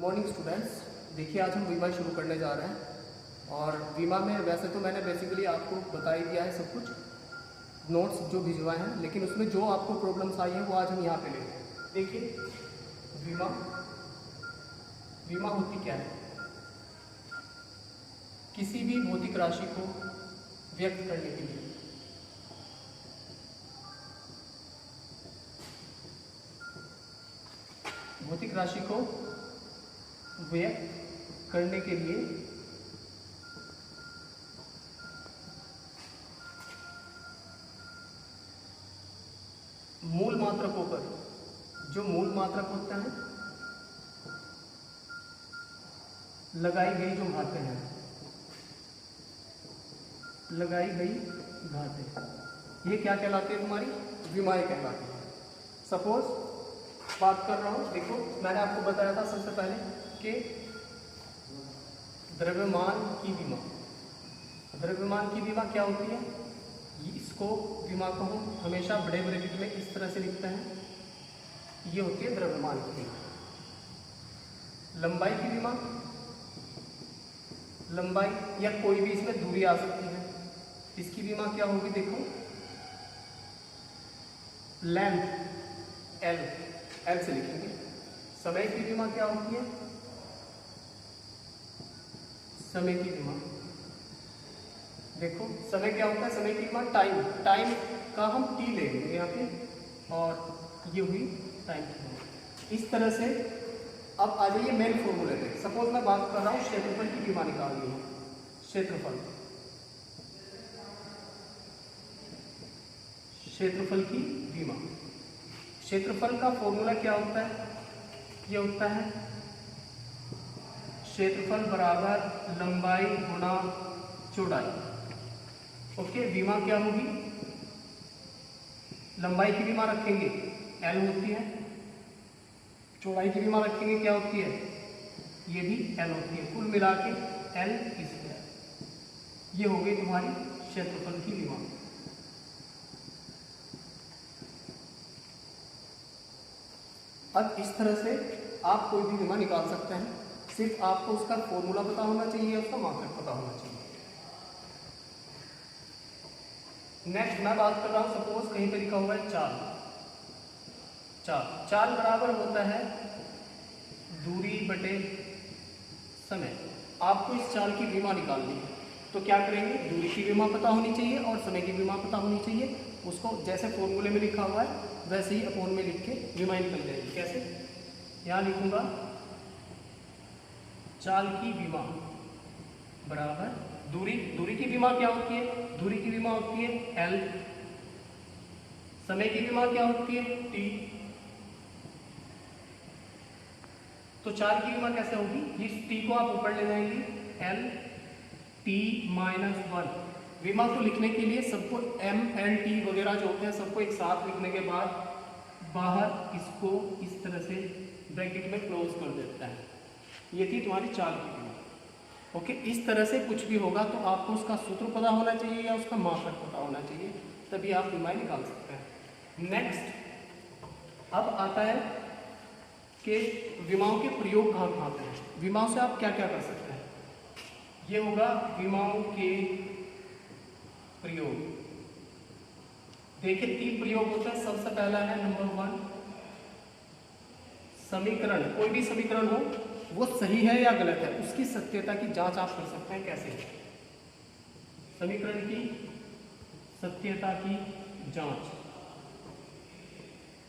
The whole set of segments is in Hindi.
Morning students. देखिए आज हम वीमा शुरू करने जा रहे हैं और वीमा में वैसे तो मैंने बेसिकली आपको बता ही दिया है सब कुछ, नोट्स जो भिजवाए हैं, लेकिन उसमें जो आपको प्रॉब्लम्स आई हैं वो आज हम यहाँ पे लेते हैं। देखिए वीमा होती क्या है? किसी भी भौतिक राशि को व्यक्त करने के लिए भौतिक राशि को व्यक्त करने के लिए मूल मात्रकों पर जो मूल मात्रक होता है लगाई गई जो घातें हैं, लगाई गई घातें, ये क्या कहलाती है? तुम्हारी विमाएं कहलाती है। सपोज बात कर रहा हूँ, देखो मैंने आपको बताया था सबसे पहले कि द्रव्यमान की विमा, द्रव्यमान की विमा क्या होती है? इसको विमा को हम हमेशा बड़े ब्रैकेट में इस तरह से लिखते हैं, ये होती है द्रव्यमान की विमा। लंबाई की विमा, लंबाई या कोई भी इसमें दूरी आ सकती है, इसकी विमा क्या होगी? देखो लेंथ एल से लिखेंगे। समय की विमा क्या होती है? समय की विमा, देखो समय क्या होता है? समय की विमा टाइम का हम टी लेंगे यहाँ पे, और ये हुई टाइम की विमा। इस तरह से अब आ जाइए मेन फॉर्मूले पे। सपोज मैं बात कर रहा हूँ क्षेत्रफल की विमा निकालनी है। क्षेत्रफल की विमा, क्षेत्रफल का फॉर्मूला क्या होता है? ये होता है क्षेत्रफल बराबर लंबाई गुणा चौड़ाई। ओके, विमा क्या होगी? लंबाई की विमा रखेंगे एल होती है, चौड़ाई की विमा रखेंगे क्या होती है? ये भी एल होती है, कुल मिला के एल स्क्वायर। ये हो गई तुम्हारी क्षेत्रफल की विमा। अब इस तरह से आप कोई भी विमा निकाल सकते हैं, सिर्फ आपको उसका फॉर्मूला पता होना चाहिए, उसका मात्रक पता होना चाहिए। नेक्स्ट मैं बात कर रहा हूं, सपोज कहीं पर लिखा हुआ है चाल बराबर होता है दूरी बटे समय। आपको इस चाल की विमा निकालनी है, तो क्या करेंगे? दूरी की विमा पता होनी चाहिए और समय की विमा पता होनी चाहिए। उसको जैसे फॉर्मूले में लिखा हुआ है वैसे ही अपोन में लिख के विमा निकल जाएगी। कैसे? यहाँ लिखूंगा चाल की विमा बराबर दूरी की विमा क्या होती है? दूरी की विमा होती है एल। समय की विमा क्या होती है? टी। तो चाल की विमा कैसे होगी? इस टी को आप ऊपर ले जाएंगे, एल टी माइनस 1। विमा को लिखने के लिए सबको एम एल टी वगैरह जो होते हैं सबको एक साथ लिखने के बाद बाहर इसको इस तरह से ब्रैकेट में क्लोज कर देता है। ये थी तुम्हारी चाल की विमा। ओके, इस तरह से कुछ भी होगा तो आपको उसका सूत्र पता होना चाहिए या उसका मात्रक पता होना चाहिए, तभी आप विमाएं निकाल सकते हैं। नेक्स्ट अब आता है कि विमाओं के प्रयोग कहाँ पे हैं। विमाओं से आप क्या क्या कर सकते हैं? ये होगा विमाओं के प्रयोग। देखिए 3 प्रयोग होते हैं। सबसे पहला है नंबर 1, समीकरण। कोई भी समीकरण हो वो सही है या गलत है उसकी सत्यता की जांच आप कर सकते हैं। कैसे? समीकरण की सत्यता की जांच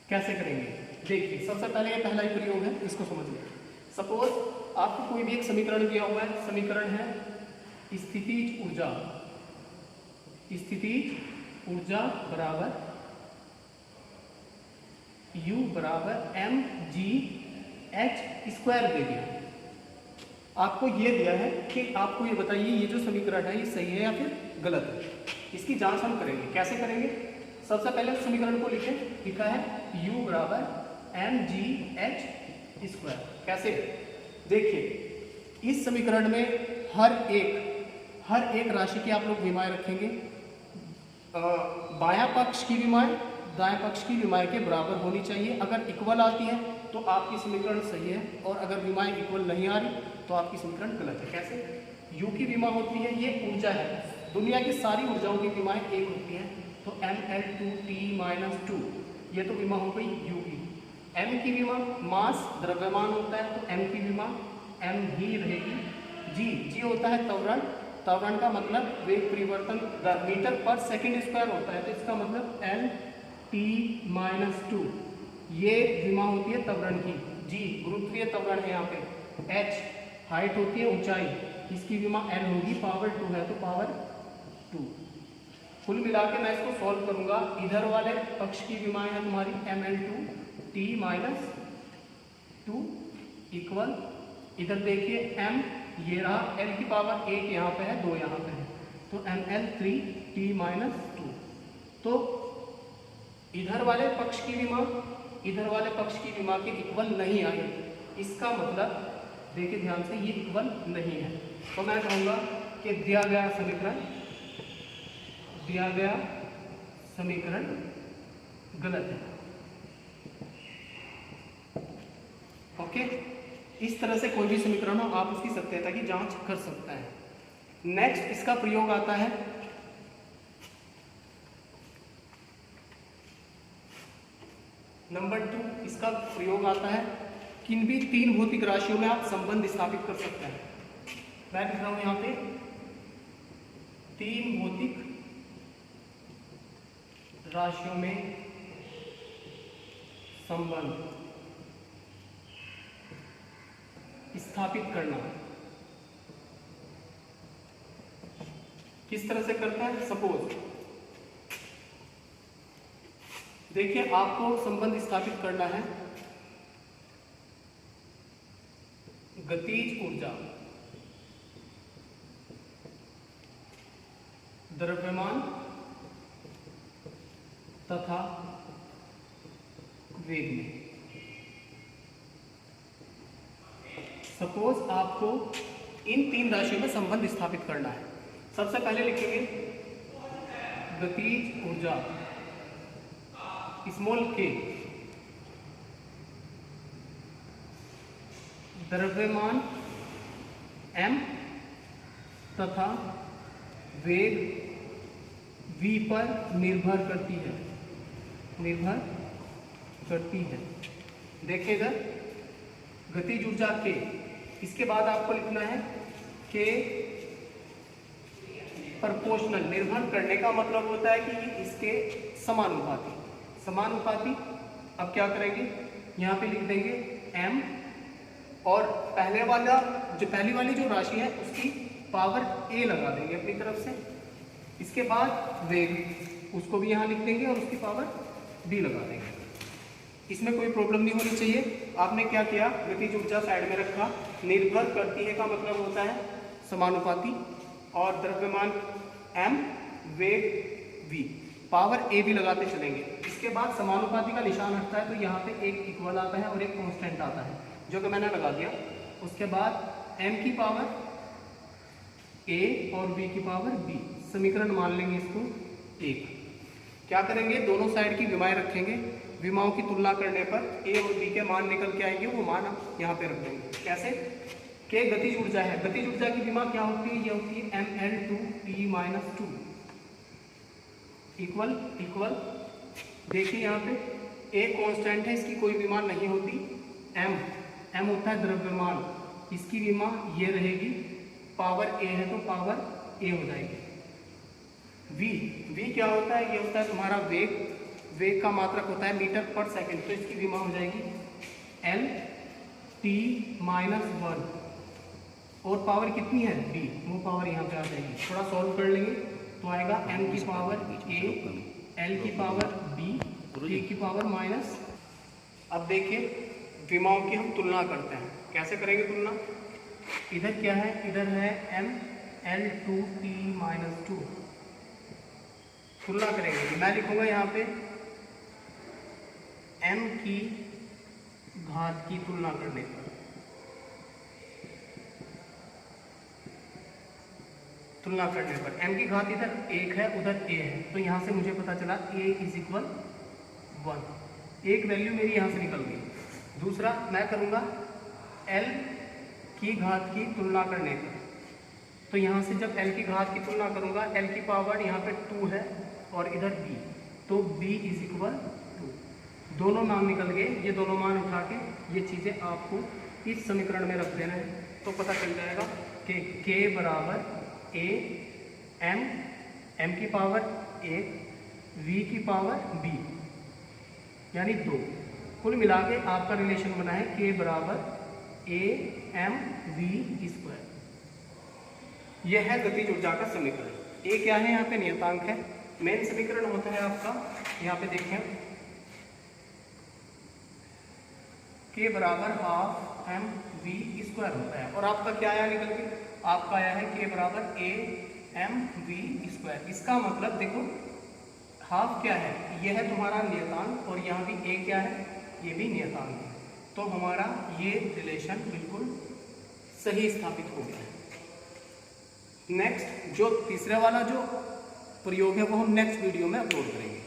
कैसे करेंगे? देखिए सबसे पहले ये पहला ही प्रयोग है, इसको समझिए। सपोज आपको कोई भी एक समीकरण दिया हुआ है। समीकरण है स्थितिज ऊर्जा बराबर U बराबर mgh² दे दिया। आपको ये दिया है कि आपको ये बताइए ये जो समीकरण है ये सही है या फिर गलत है। इसकी जांच हम करेंगे। कैसे करेंगे? सबसे पहले समीकरण को लिखें। लिखा है U बराबर mgh²। कैसे? देखिए इस समीकरण में हर एक राशि की आप लोग विमाएं रखेंगे। बायां पक्ष की विमाएं दाएं पक्ष की विमाएं के बराबर होनी चाहिए। अगर इक्वल आती है तो आपकी समीकरण सही है, और अगर विमाएं इक्वल नहीं आ रही तो आपकी समीकरण गलत है। कैसे? U की विमा होती है, ये ऊर्जा है, दुनिया की सारी ऊर्जाओं की विमाएं एक होती हैं, तो mL2T-2 ये तो विमा हो गई U की। M की विमा मास द्रव्यमान होता है, तो M की विमा M ही रहेगी। G होता है त्वरण, त्वरण का मतलब वेग परिवर्तन दर, मीटर पर सेकंड स्क्वायर होता है, तो इसका मतलब L-T-2 ये विमा होती है त्वरण की। G गुरुत्वीय त्वरण है यहाँ पे। H हाइट होती है, ऊंचाई, इसकी विमा L होगी, पावर 2 है तो पावर 2। कुल मिला के मैं इसको सॉल्व करूंगा, इधर वाले पक्ष की विमाएं है तुम्हारी mL2T-2 इक्वल, इधर देखिए m ये रहा, l की पावर 1 यहाँ पे है, 2 यहाँ पे है, तो mL3T-2। तो इधर वाले पक्ष की विमा इधर वाले पक्ष की विमा के इक्वल नहीं आई, इसका मतलब देखिए ध्यान से, ये इक्वल नहीं है। तो मैं कहूँगा कि दिया गया समीकरण गलत है। ओके, इस तरह से कोई भी समीकरण हो आप उसकी सत्यता की जांच कर सकते हैं। नेक्स्ट इसका प्रयोग आता है नंबर 2, इसका प्रयोग आता है किन भी 3 भौतिक राशियों में आप संबंध स्थापित कर सकते हैं। मैं लिख रहा हूं यहां पे 3 भौतिक राशियों में संबंध स्थापित करना। किस तरह से करता है? सपोज देखिए, आपको संबंध स्थापित करना है गतिज ऊर्जा, द्रव्यमान तथा वेग में। सपोज आपको इन 3 राशियों में संबंध स्थापित करना है। सबसे पहले लिखेंगे गतिज ऊर्जा स्मॉल k, द्रव्यमान m तथा वेग v पर निर्भर करती है। देखिए इधर गतिज ऊर्जा k, इसके बाद आपको लिखना है k प्रोपोर्शनल, निर्भर करने का मतलब होता है कि इसके समानुपाती। अब क्या करेंगे, यहाँ पे लिख देंगे m, और पहली वाली जो राशि है उसकी पावर a लगा देंगे अपनी तरफ से। इसके बाद वेग, उसको भी यहाँ लिख देंगे और उसकी पावर b लगा देंगे। इसमें कोई प्रॉब्लम नहीं होनी चाहिए। आपने क्या किया, गतिज ऊर्जा साइड में रखा, निर्भर करती है का मतलब होता है समानुपाती, और द्रव्यमान m, वेग v, पावर a भी लगाते चलेंगे। इसके बाद समानुपाती का निशान हटता है, तो यहाँ पे एक इक्वल आता है और एक कांस्टेंट आता है, जो कि मैंने लगा दिया। उसके बाद m की पावर a और v की पावर b, समीकरण मान लेंगे इसको 1। क्या करेंगे, दोनों साइड की विमाएं रखेंगे, विमाओं की तुलना करने पर a और b के मान निकल के आएंगे, वो मान हम यहाँ पे रख देंगे। कैसे? के गतिज ऊर्जा है, गतिज ऊर्जा की विमा क्या होती है, ये होती है mL2T-2 इक्वल। देखिए यहाँ पे a कांस्टेंट है, इसकी कोई विमा नहीं होती। m होता है द्रव्यमान, इसकी विमा ये रहेगी, पावर a है तो पावर a हो जाएगी। v क्या होता है, ये होता है तुम्हारा वेग का मात्रक होता है मीटर पर सेकंड, तो इसकी विमा हो जाएगी L-T-1, और पावर कितनी है b, वो पावर यहाँ पे आ जाएगी। थोड़ा सॉल्व कर लेंगे तो आएगा m की पावर a, l की पावर b, t की पावर माइनस। अब देखिए विमाओं की हम तुलना करते हैं, कैसे करेंगे तुलना। इधर क्या है, इधर है mL2T-2, तुलना करेंगे। मैं लिखूंगा यहाँ पे m की घात की तुलना करने पर, m की घात इधर 1 है, उधर a है, तो यहाँ से मुझे पता चला a = 1, एक वैल्यू मेरी यहाँ से निकल गई। दूसरा मैं करूँगा l की घात की तुलना करने का। तो यहाँ से जब l की घात की तुलना करूँगा, l की पावर यहाँ पे 2 है और इधर b, तो b इज इक्वल 2। दोनों मान निकल गए, ये दोनों मान उठा के ये चीज़ें आपको इस समीकरण में रख देना है, तो पता चल जाएगा कि k बराबर a m की पावर 1 v की पावर b यानी 2। कुल मिला के आपका रिलेशन बना है k बराबर a m v स्क्वायर। यह है गतिज ऊर्जा का समीकरण। ए क्या है, यहाँ पे नियतांक है। मेन समीकरण होता है आपका, यहाँ पे देखें, k बराबर हाफ एम वी स्क्वायर होता है। और आपका क्या आया निकल के, आपका आया है k बराबर a m v स्क्वायर। इसका मतलब देखो हाफ क्या है, यह है तुम्हारा नियतांक और यहाँ भी a क्या है, ये भी नियतांक है। तो हमारा ये रिलेशन बिल्कुल सही स्थापित हो गया है। नेक्स्ट जो तीसरे वाला जो प्रयोग है वो हम नेक्स्ट वीडियो में अपलोड करेंगे।